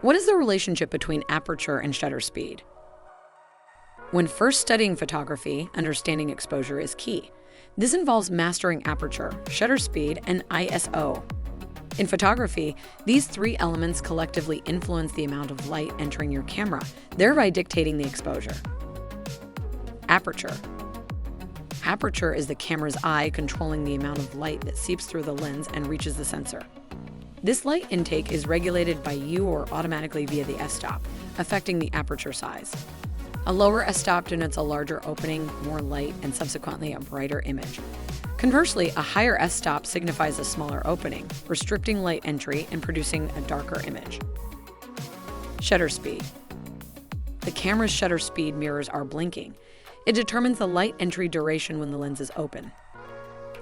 What is the relationship between aperture and shutter speed? When first studying photography, understanding exposure is key. This involves mastering aperture, shutter speed, and ISO. In photography, these three elements collectively influence the amount of light entering your camera, thereby dictating the exposure. Aperture. Aperture is the camera's eye controlling the amount of light that seeps through the lens and reaches the sensor. This light intake is regulated by you or automatically via the f-stop, affecting the aperture size. A lower f-stop denotes a larger opening, more light, and subsequently a brighter image. Conversely, a higher f-stop signifies a smaller opening, restricting light entry and producing a darker image. Shutter speed. The camera's shutter speed mirrors our blinking. It determines the light entry duration when the lens is open.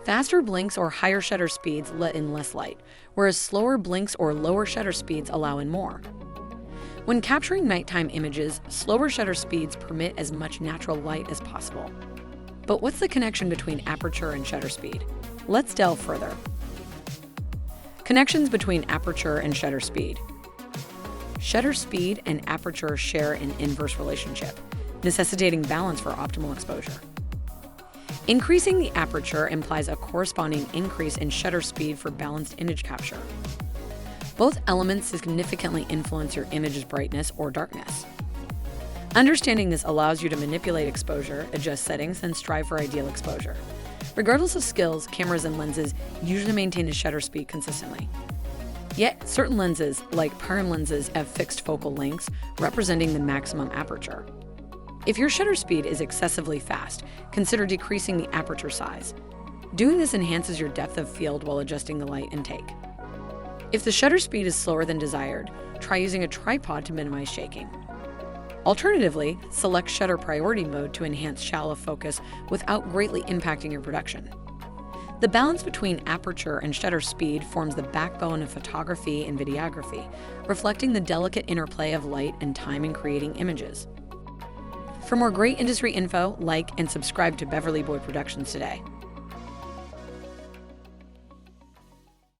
Faster blinks or higher shutter speeds let in less light, whereas slower blinks or lower shutter speeds allow in more. When capturing nighttime images, slower shutter speeds permit as much natural light as possible. But what's the connection between aperture and shutter speed? Let's delve further. Connections between aperture and shutter speed. Shutter speed and aperture share an inverse relationship, necessitating balance for optimal exposure. Increasing the aperture implies a corresponding increase in shutter speed for balanced image capture. Both elements significantly influence your image's brightness or darkness. Understanding this allows you to manipulate exposure, adjust settings, and strive for ideal exposure. Regardless of skills, cameras and lenses usually maintain a shutter speed consistently. Yet, certain lenses, like prime lenses, have fixed focal lengths, representing the maximum aperture. If your shutter speed is excessively fast, consider decreasing the aperture size. Doing this enhances your depth of field while adjusting the light intake. If the shutter speed is slower than desired, try using a tripod to minimize shaking. Alternatively, select shutter priority mode to enhance shallow focus without greatly impacting your production. The balance between aperture and shutter speed forms the backbone of photography and videography, reflecting the delicate interplay of light and time in creating images. For more great industry info, like and subscribe to Beverly Boy Productions today.